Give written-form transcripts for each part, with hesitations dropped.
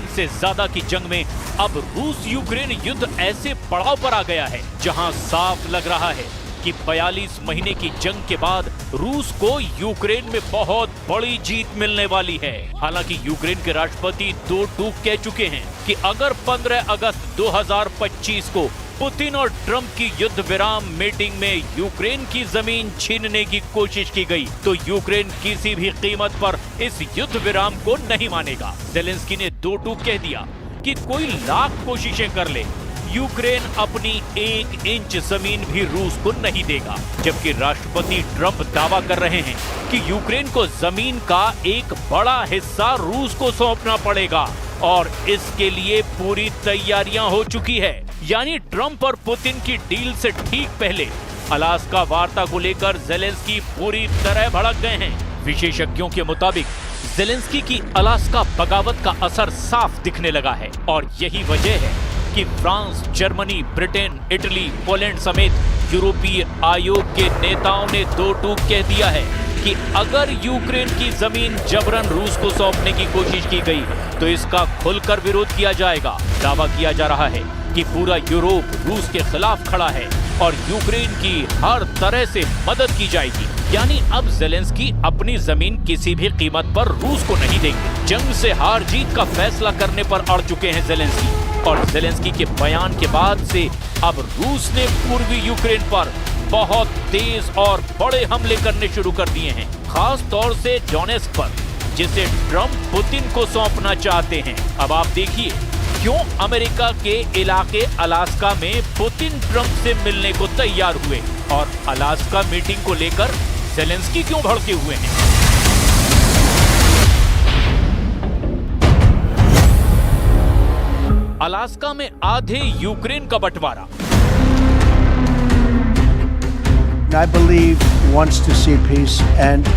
से ज्यादा की जंग में अब रूस यूक्रेन युद्ध ऐसे पड़ाव पर आ गया है जहां साफ लग रहा है कि 42 महीने की जंग के बाद रूस को यूक्रेन में बहुत बड़ी जीत मिलने वाली है। हालांकि यूक्रेन के राष्ट्रपति दो टूक कह चुके हैं कि अगर 15 अगस्त 2025 को पुतिन और ट्रंप की युद्ध विराम मीटिंग में यूक्रेन की जमीन छीनने की कोशिश की गई तो यूक्रेन किसी भी कीमत पर इस युद्ध विराम को नहीं मानेगा। जेलेंस्की ने दो टूक कह दिया कि कोई लाख कोशिशें कर ले, यूक्रेन अपनी 1 इंच जमीन भी रूस को नहीं देगा। जबकि राष्ट्रपति ट्रंप दावा कर रहे हैं कि यूक्रेन को जमीन का एक बड़ा हिस्सा रूस को सौंपना पड़ेगा और इसके लिए पूरी तैयारियां हो चुकी है। यानी ट्रंप और पुतिन की डील से ठीक पहले अलास्का वार्ता को लेकर जेलेंस्की पूरी तरह भड़क गए हैं। विशेषज्ञों के मुताबिक जेलेंस्की की अलास्का बगावत का असर साफ दिखने लगा है और यही वजह है कि France, Germany, Britain, Italy, Poland समेत यूरोपीय आयोग के नेताओं ने दो टूक कह दिया है कि अगर यूक्रेन की जमीन जबरन रूस को सौंपने की कोशिश की गई तो इसका खुलकर विरोध किया जाएगा। दावा किया जा रहा है कि पूरा यूरोप रूस के खिलाफ खड़ा है और यूक्रेन की हर तरह से मदद की जाएगी। यानी अब जेलेंस्की अपनी जमीन किसी भी कीमत पर रूस को नहीं देंगे। जंग से हार जीत का फैसला करने पर अड़ चुके हैं जेलेंस्की और जेलेंस्की के बयान के बाद से अब रूस ने पूर्वी यूक्रेन पर बहुत तेज और बड़े हमले करने शुरू कर दिए हैं, खास तौर से डोनेस्क पर, जिसे ट्रंप पुतिन को सौंपना चाहते हैं। अब आप देखिए क्यों अमेरिका के इलाके अलास्का में पुतिन ट्रंप से मिलने को तैयार हुए और अलास्का मीटिंग को लेकर जेलेंस्की क्यों भड़के हुए हैं। अलास्का में आधे यूक्रेन का बंटवारा। I believe he wants to see peace and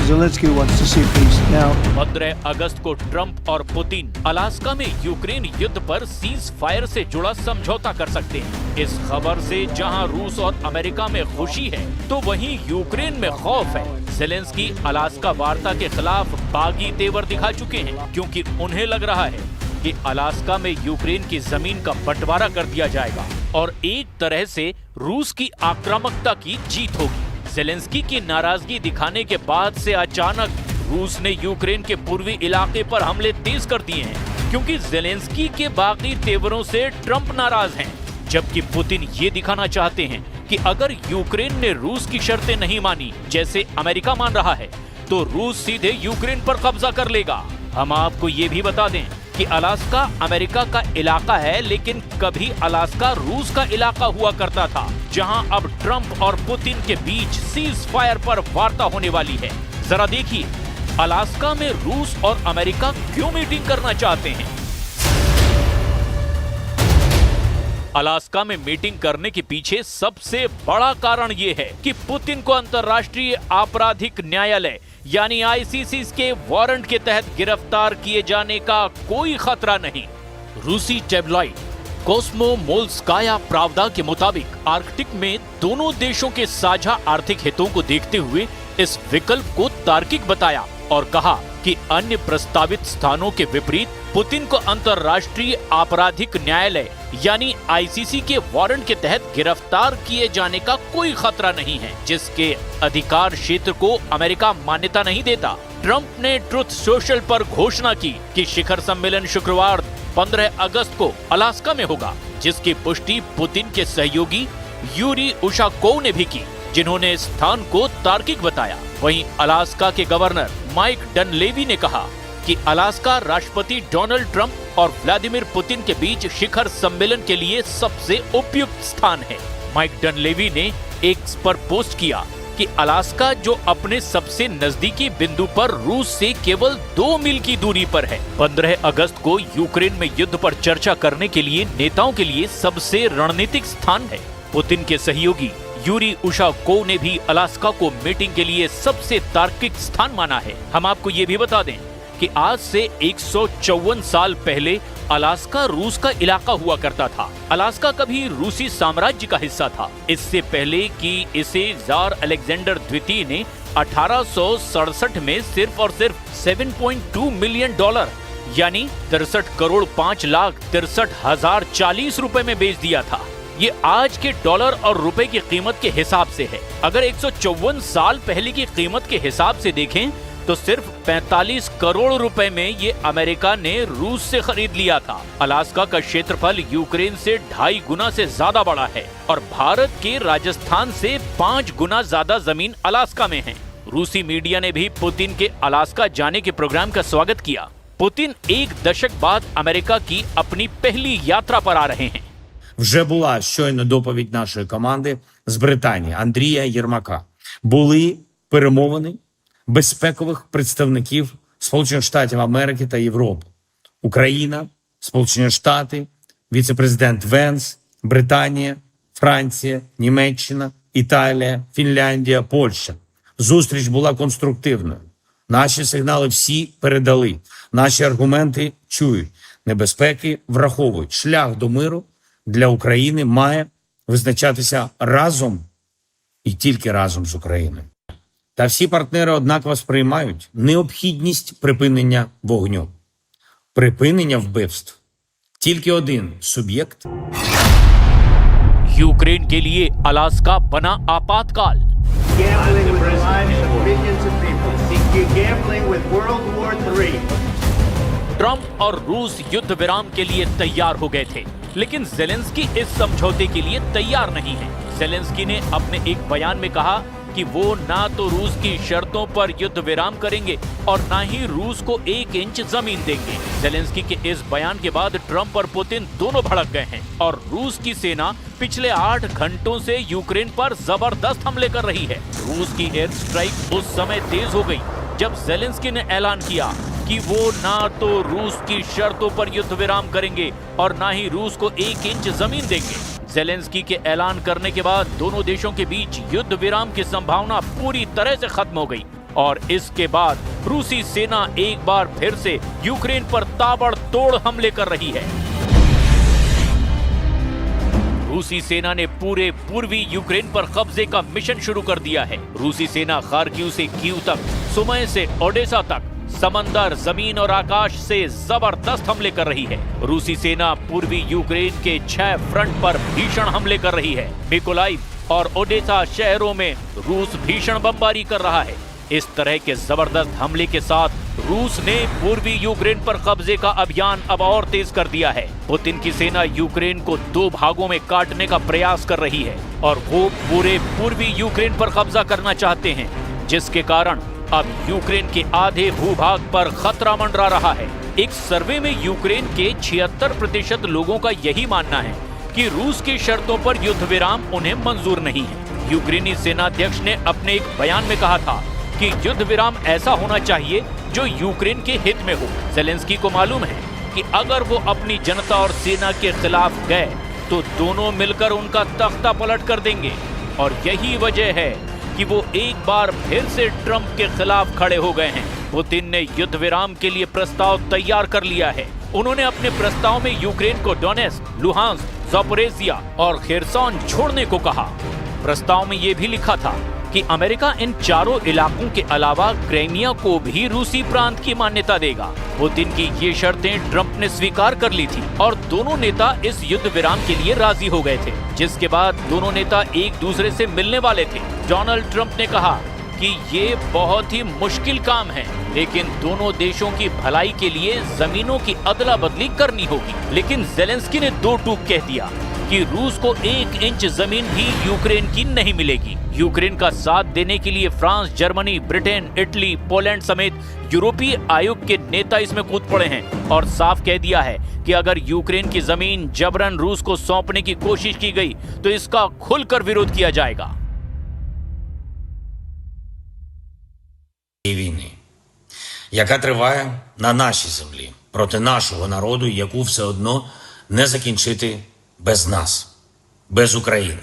Zelensky wants to see peace now. 15 अगस्त को ट्रंप और पुतिन अलास्का में यूक्रेन युद्ध पर सीज फायर से जुड़ा समझौता कर सकते हैं। इस खबर से जहां रूस और अमेरिका में खुशी है तो वहीं यूक्रेन में खौफ है। जेलेंस्की अलास्का वार्ता के खिलाफ बागी तेवर दिखा चुके हैं क्योंकि उन्हें लग रहा है कि अलास्का में यूक्रेन की जमीन का बंटवारा कर दिया जाएगा और एक तरह से रूस की आक्रामकता की जीत होगी। जेलेंस्की की नाराजगी दिखाने के बाद से अचानक रूस ने यूक्रेन के पूर्वी इलाके पर हमले तेज कर दिए हैं क्योंकि जेलेंस्की के बागी तेवरों से ट्रंप नाराज हैं, जबकि पुतिन ये दिखाना चाहते हैं कि अगर यूक्रेन ने रूस की शर्तें नहीं मानी जैसे अमेरिका मान रहा है तो रूस सीधे यूक्रेन पर कब्जा कर लेगा। हम आपको ये भी बता दें कि अलास्का अमेरिका का इलाका है, लेकिन कभी अलास्का रूस का इलाका हुआ करता था, जहां अब ट्रंप और पुतिन के बीच सीज फायर पर वार्ता होने वाली है। जरा देखिए अलास्का में रूस और अमेरिका क्यों मीटिंग करना चाहते हैं। अलास्का में मीटिंग करने के पीछे सबसे बड़ा कारण ये है कि पुतिन को अंतर्राष्ट्रीय आपराधिक न्यायालय यानी आईसीसी के वारंट के तहत गिरफ्तार किए जाने का कोई खतरा नहीं। रूसी टैबलॉइड कोस्मोमोल्स्काया प्रावदा के मुताबिक आर्कटिक में दोनों देशों के साझा आर्थिक हितों को देखते हुए इस विकल्प को तार्किक बताया और कहा कि अन्य प्रस्तावित स्थानों के विपरीत पुतिन को अंतर्राष्ट्रीय आपराधिक न्यायालय यानी आईसीसी के वारंट के तहत गिरफ्तार किए जाने का कोई खतरा नहीं है, जिसके अधिकार क्षेत्र को अमेरिका मान्यता नहीं देता। ट्रंप ने ट्रुथ सोशल पर घोषणा की कि शिखर सम्मेलन शुक्रवार 15 अगस्त को अलास्का में होगा, जिसकी पुष्टि पुतिन के सहयोगी यूरी उशाकोव ने भी की, जिन्होंने स्थान को तार्किक बताया। वहीं अलास्का के गवर्नर माइक डनलेवी ने कहा कि अलास्का राष्ट्रपति डोनाल्ड ट्रंप और व्लादिमीर पुतिन के बीच शिखर सम्मेलन के लिए सबसे उपयुक्त स्थान है। माइक डनलेवी ने एक्स पर पोस्ट किया कि अलास्का जो अपने सबसे नजदीकी बिंदु पर रूस से केवल 2 मील की दूरी पर है, 15 अगस्त को यूक्रेन में युद्ध पर चर्चा करने के लिए नेताओं के लिए सबसे रणनीतिक स्थान है। पुतिन के सहयोगी यूरी उशाकोव ने भी अलास्का को मीटिंग के लिए सबसे तार्किक स्थान माना है। हम आपको ये भी बता दें कि आज से 154 साल पहले अलास्का रूस का इलाका हुआ करता था। अलास्का कभी रूसी साम्राज्य का हिस्सा था। इससे पहले कि इसे जार अलेक्जेंडर द्वितीय ने 1867 में सिर्फ और सिर्फ $7.2 मिलियन यानी 63,05,63,040 रुपए में बेच दिया था। ये आज के डॉलर और रुपए की कीमत के हिसाब से है। अगर 154 साल पहले की कीमत के हिसाब से देखें तो सिर्फ 45 करोड़ रुपए में ये अमेरिका ने रूस से खरीद लिया था। अलास्का का क्षेत्रफल यूक्रेन से 2.5 गुना से ज्यादा बड़ा है और भारत के राजस्थान से 5 गुना ज्यादा जमीन अलास्का में है। रूसी मीडिया ने भी पुतिन के अलास्का जाने के प्रोग्राम का स्वागत किया। पुतिन 1 दशक बाद अमेरिका की अपनी पहली यात्रा पर आ रहे हैं। Вже була щойно доповідь нашої команди з Британії Андрія Єрмака. Були перемовини безпекових представників Сполучених Штатів Америки та Європи. Україна, Сполучені Штати, віце-президент Венс, Британія, Франція, Німеччина, Італія, Фінляндія, Польща. Зустріч була конструктивною. Наші сигнали всі передали. Наші аргументи чують. Небезпеки враховують. Шлях до миру для України має визначатися разом і тільки разом з Україною. Та всі партнери однаково сприймають необхідність припинення вогню. Припинення вбивств. Тільки один суб'єкт. यूक्रेन के लिए अलास्का बना आपातकाल। Gambling with the lives of millions of people. You're gambling with World War III. Trump और रूस युद्ध विराम के लिए तैयार हो गए थे, लेकिन जेलेंस्की इस समझौते के लिए तैयार नहीं है। जेलेंस्की ने अपने एक बयान में कहा कि वो ना तो रूस की शर्तों पर युद्ध विराम करेंगे और ना ही रूस को 1 इंच जमीन देंगे। जेलेंस्की के इस बयान के बाद ट्रंप और पुतिन दोनों भड़क गए हैं और रूस की सेना पिछले 8 घंटों से यूक्रेन पर जबरदस्त हमले कर रही है। रूस की एयर स्ट्राइक उस समय तेज हो गई जब जेलेंस्की ने ऐलान किया कि वो ना तो रूस की शर्तों पर युद्ध विराम करेंगे और ना ही रूस को 1 इंच जमीन देंगे। जेलेंस्की के ऐलान करने के बाद दोनों देशों के बीच युद्ध विराम की संभावना पूरी तरह से खत्म हो गई और इसके बाद रूसी सेना एक बार फिर से यूक्रेन पर ताबड़तोड़ हमले कर रही है। रूसी सेना ने पूरे पूर्वी यूक्रेन पर कब्जे का मिशन शुरू कर दिया है। रूसी सेना खार्किव से कीव तक, सुमय से ओडेसा तक समंदर, जमीन और आकाश से जबरदस्त हमले कर रही है। रूसी सेना पूर्वी यूक्रेन के 6 फ्रंट पर भीषण हमले कर रही है। मिकोलाइव और ओडेसा शहरों में रूस भीषण बमबारी कर रहा है। इस तरह के जबरदस्त हमले के साथ रूस ने पूर्वी यूक्रेन पर कब्जे का अभियान अब और तेज कर दिया है। पुतिन की सेना यूक्रेन को 2 भागों में काटने का प्रयास कर रही है और वो पूरे पूर्वी यूक्रेन पर कब्जा करना चाहते हैं, जिसके कारण अब यूक्रेन के आधे भूभाग पर खतरा मंडरा रहा है। एक सर्वे में यूक्रेन के 76% लोगों का यही मानना है कि रूस की शर्तों पर युद्ध विराम उन्हें मंजूर नहीं है। यूक्रेनी सेनाध्यक्ष ने अपने एक बयान में कहा था कि युद्ध विराम ऐसा होना चाहिए जो यूक्रेन के हित में हो। जेलेंस्की को मालूम है कि अगर वो अपनी जनता और सेना के खिलाफ गए तो दोनों मिलकर उनका तख्ता पलट कर देंगे और यही वजह है कि वो एक बार फिर से ट्रंप के खिलाफ खड़े हो गए हैं। पुतिन ने युद्ध विराम के लिए प्रस्ताव तैयार कर लिया है। उन्होंने अपने प्रस्ताव में यूक्रेन को डोनेस्क, लुहांस्क, ज़ापोरिज़िया और खेरसॉन छोड़ने को कहा। प्रस्ताव में ये भी लिखा था कि अमेरिका इन 4 इलाकों के अलावा क्राइमिया को भी रूसी प्रांत की मान्यता देगा। पुतिन की ये शर्तें ट्रंप ने स्वीकार कर ली थी और दोनों नेता इस युद्ध विराम के लिए राजी हो गए थे, जिसके बाद दोनों नेता एक दूसरे से मिलने वाले थे। डोनाल्ड ट्रंप ने कहा कि ये बहुत ही मुश्किल काम है, लेकिन दोनों देशों की भलाई के लिए जमीनों की अदला बदली करनी होगी। लेकिन जेलेंस्की ने 2 टूक कह दिया कि रूस को 1 इंच जमीन भी यूक्रेन की नहीं मिलेगी। यूक्रेन का साथ देने के लिए France, Germany, Britain, Italy, Poland समेत यूरोपीय आयोग के नेता इसमें कूद पड़े हैं और साफ कह दिया है कि अगर यूक्रेन की जमीन जबरन रूस को सौंपने की कोशिश की गई तो इसका खुलकर विरोध किया जाएगा। Війни, яка триває на нашій землі, проти нашого народу, яку все одно не закінчити без нас, без України.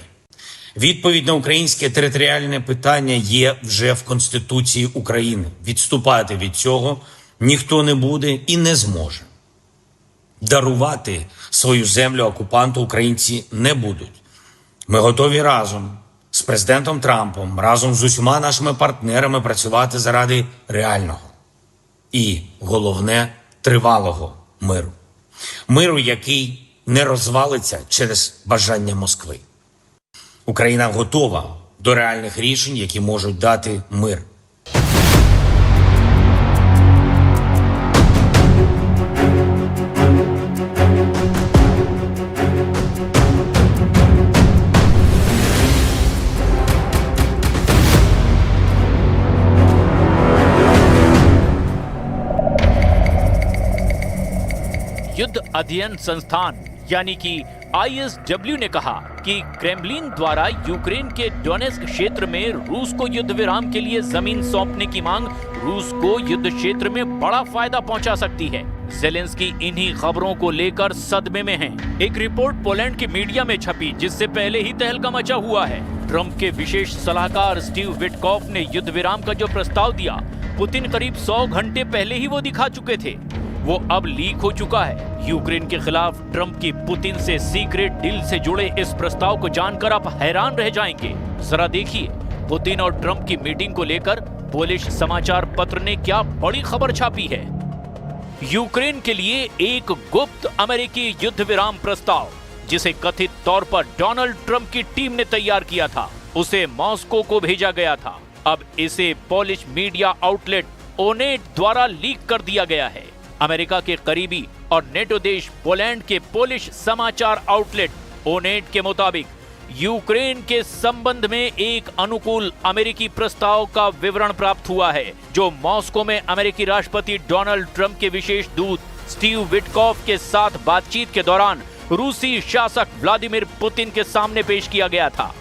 Відповідь на українське територіальне питання є вже в Конституції України. Відступати від цього ніхто не буде і не зможе. Дарувати свою землю окупанту українці не будуть. Ми готові разом з президентом Трампом, разом з усіма нашими партнерами працювати заради реального і, головне, тривалого миру. Миру, який не розвалиться через бажання Москви. Україна готова до реальних рішень, які можуть дати мир. युद्ध अध्ययन संस्थान यानी कि ISW ने कहा कि क्रेमलिन द्वारा यूक्रेन के डोनेस्क क्षेत्र में रूस को युद्ध विराम के लिए जमीन सौंपने की मांग रूस को युद्ध क्षेत्र में बड़ा फायदा पहुंचा सकती है। जेलेंस्की इन्हीं खबरों को लेकर सदमे में हैं। एक रिपोर्ट पोलैंड की मीडिया में छपी जिससे पहले ही तहलका मचा हुआ है। ट्रंप के विशेष सलाहकार स्टीव विटकॉफ ने युद्ध विराम का जो प्रस्ताव दिया, पुतिन करीब 100 घंटे पहले ही वो दिखा चुके थे। वो अब लीक हो चुका है। यूक्रेन के खिलाफ ट्रंप की पुतिन से सीक्रेट डील से जुड़े इस प्रस्ताव को जानकर आप हैरान रह जाएंगे। जरा देखिए, पुतिन और ट्रंप की मीटिंग को लेकर पोलिश समाचार पत्र ने क्या बड़ी खबर छापी है। यूक्रेन के लिए एक गुप्त अमेरिकी युद्ध विराम प्रस्ताव, जिसे कथित तौर पर डोनाल्ड ट्रंप की टीम ने तैयार किया था, उसे मॉस्को को भेजा गया था। अब इसे पोलिश मीडिया आउटलेट ओनेट द्वारा लीक कर दिया गया है। अमेरिका के करीबी और नेटो देश पोलैंड के पोलिश समाचार आउटलेट ओनेट के मुताबिक यूक्रेन के संबंध में एक अनुकूल अमेरिकी प्रस्ताव का विवरण प्राप्त हुआ है, जो मॉस्को में अमेरिकी राष्ट्रपति डोनाल्ड ट्रंप के विशेष दूत स्टीव विटकॉफ के साथ बातचीत के दौरान रूसी शासक व्लादिमीर पुतिन के सामने पेश किया गया था।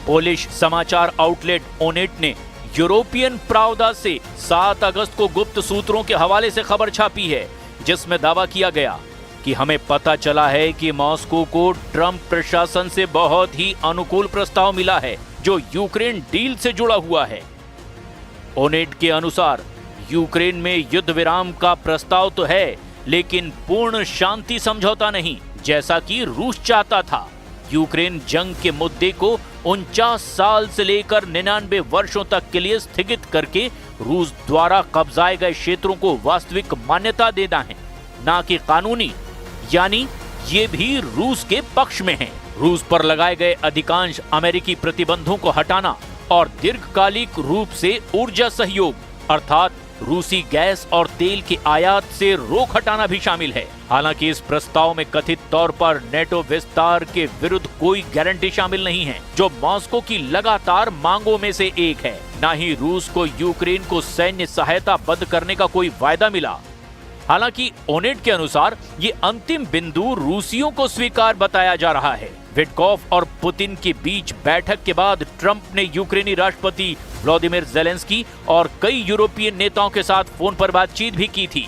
पोलिश समाचार आउटलेट ओनेट ने यूरोपियन प्रावदा से 7 अगस्त को गुप्त सूत्रों के हवाले से खबर छापी है, जिसमें दावा किया गया कि हमें पता चला है कि मॉस्को को ट्रंप प्रशासन से बहुत ही अनुकूल प्रस्ताव मिला है, जो यूक्रेन डील से जुड़ा हुआ है। ओनेट के अनुसार यूक्रेन में युद्ध विराम का प्रस्ताव तो है, लेकिन पूर्ण शांति समझौता नहीं, जैसा कि रूस चाहता था। यूक्रेन जंग के मुद्दे को 49 साल से लेकर 99 वर्षों तक के लिए स्थगित करके रूस द्वारा कब्जाए गए क्षेत्रों को वास्तविक मान्यता देना है, ना कि कानूनी, यानी ये भी रूस के पक्ष में है। रूस पर लगाए गए अधिकांश अमेरिकी प्रतिबंधों को हटाना और दीर्घकालिक रूप से ऊर्जा सहयोग अर्थात रूसी गैस और तेल की आयात से रोक हटाना भी शामिल है। हालांकि इस प्रस्ताव में कथित तौर पर नेटो विस्तार के विरुद्ध कोई गारंटी शामिल नहीं है, जो मॉस्को की लगातार मांगों में से एक है। न ही रूस को यूक्रेन को सैन्य सहायता बंद करने का कोई वायदा मिला। हालांकि ओनेट के अनुसार ये अंतिम बिंदु रूसियों को स्वीकार बताया जा रहा है। विटकॉफ और पुतिन के बीच बैठक के बाद ट्रंप ने यूक्रेनी राष्ट्रपति व्लादिमीर जेलेंस्की और कई यूरोपीय नेताओं के साथ फोन पर बातचीत भी की थी।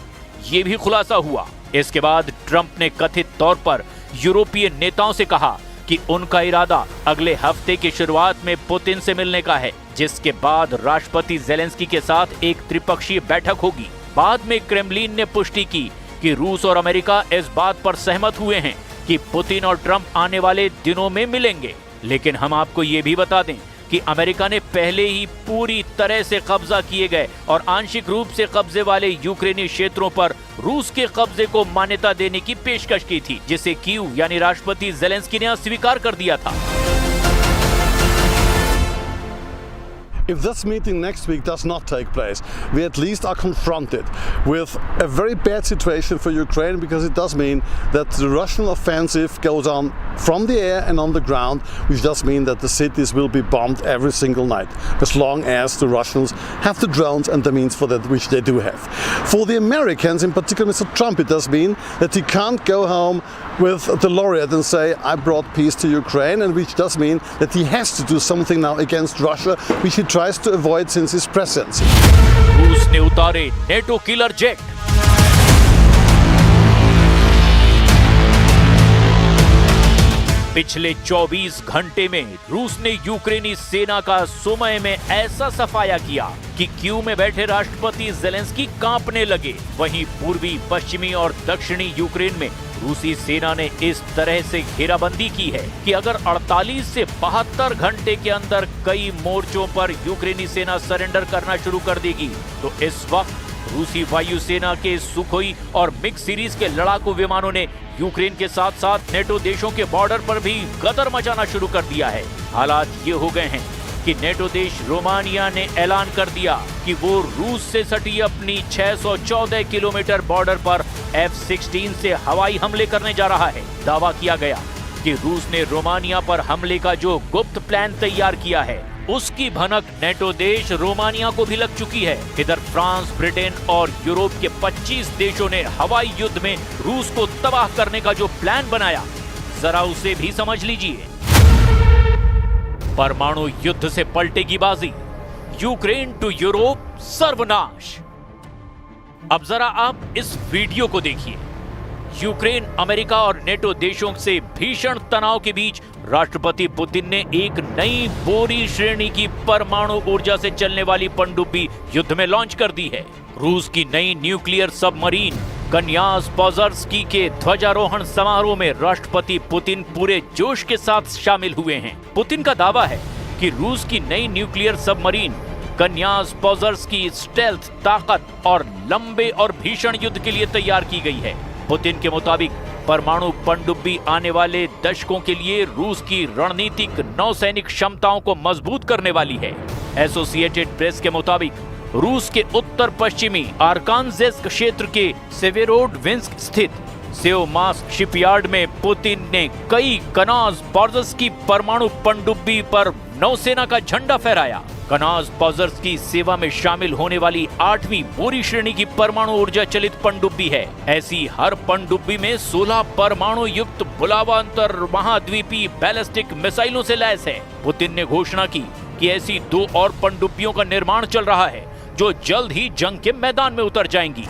ये भी खुलासा हुआ। इसके बाद ट्रंप ने कथित तौर पर यूरोपीय नेताओं से कहा कि उनका इरादा अगले हफ्ते की शुरुआत में पुतिन से मिलने का है, जिसके बाद राष्ट्रपति जेलेंस्की के साथ एक त्रिपक्षीय बैठक होगी। बाद में क्रेमलिन ने पुष्टि की कि रूस और अमेरिका इस बात पर सहमत हुए हैं कि पुतिन और ट्रंप आने वाले दिनों में मिलेंगे। लेकिन हम आपको ये भी बता दें कि अमेरिका ने पहले ही पूरी तरह से कब्जा किए गए और आंशिक रूप से कब्जे वाले यूक्रेनी क्षेत्रों पर रूस के कब्जे को मान्यता देने की पेशकश की थी, जिसे कीव यानी राष्ट्रपति जेलेंस्की ने अस्वीकार कर दिया था। If this meeting next week does not take place, we at least are confronted with a very bad situation for Ukraine, because it does mean that the Russian offensive goes on from the air and on the ground, which does mean that the cities will be bombed every single night, as long as the Russians have the drones and the means for that, which they do have. For the Americans, in particular Mr. Trump, it does mean that he can't go home with the laureate and say, I brought peace to Ukraine, and which does mean that he has to do something now against Russia, which he tries to avoid since his presidency. रूस ने उतारे NATO killer jet. पिछले 24 घंटे में रूस ने यूक्रेनी सेना का सुमय में ऐसा सफाया किया कि कीव में बैठे राष्ट्रपति जेलेंस्की कांपने लगे। वहीं पूर्वी, पश्चिमी और दक्षिणी यूक्रेन में रूसी सेना ने इस तरह से घेराबंदी की है कि अगर 48 से 72 घंटे के अंदर कई मोर्चों पर यूक्रेनी सेना सरेंडर करना शुरू कर देगी, तो इस वक्त रूसी वायुसेना के सुखोई और मिग सीरीज के लड़ाकू विमानों ने यूक्रेन के साथ साथ नेटो देशों के बॉर्डर पर भी गदर मचाना शुरू कर दिया है। हालात ये हो गए हैं कि नेटो देश रोमानिया ने ऐलान कर दिया कि वो रूस से सटी अपनी 614 किलोमीटर बॉर्डर पर F-16 से हवाई हमले करने जा रहा है। दावा किया गया कि रूस ने रोमानिया पर हमले का जो गुप्त प्लान तैयार किया है, उसकी भनक नेटो देश रोमानिया को भी लग चुकी है। इधर फ्रांस, ब्रिटेन और यूरोप के 25 देशों ने हवाई युद्ध में रूस को तबाह करने का जो प्लान बनाया, जरा उसे भी समझ लीजिए। परमाणु युद्ध से पलटेगी बाजी, यूक्रेन टू यूरोप सर्वनाश। अब जरा आप इस वीडियो को देखिए। यूक्रेन, अमेरिका और नेटो देशों से भीषण तनाव के बीच राष्ट्रपति पुतिन ने एक नई बोरी श्रेणी की परमाणु ऊर्जा से चलने वाली पनडुब्बी युद्ध में लॉन्च कर दी है। रूस की नई न्यूक्लियर सबमरीन कन्यास पोजर्स्की के ध्वजारोहण समारोह में राष्ट्रपति पुतिन पूरे जोश के साथ शामिल हुए हैं। पुतिन का दावा है कि रूस की नई न्यूक्लियर सबमरीन कन्यास पोजर्स्की स्टेल्थ ताकत और लंबे और भीषण युद्ध के लिए तैयार की गई है। पुतिन के मुताबिक परमाणु पनडुब्बी आने वाले दशकों के लिए रूस की रणनीतिक नौसैनिक क्षमताओं को मजबूत करने वाली है। एसोसिएटेड प्रेस के मुताबिक रूस के उत्तर पश्चिमी आर्कान्जेस्क क्षेत्र के सेवेरोडविंस्क स्थित सेओमास शिपयार्ड में पुतिन ने कई कनास पोजर्स्की परमाणु पनडुब्बी पर नौसेना का झंडा फहराया। कनास पोजर्स्की सेवा में शामिल होने वाली 8वीं बोरी श्रेणी की परमाणु ऊर्जा चलित पनडुब्बी है। ऐसी हर पनडुब्बी में 16 परमाणु युक्त भुलावा अंतर महाद्वीपीय बैलिस्टिक मिसाइलों से लैस है। पुतिन ने घोषणा की कि ऐसी 2 और पनडुब्बियों का निर्माण चल रहा है जो जल्द ही जंग के मैदान में उतर जाएंगी।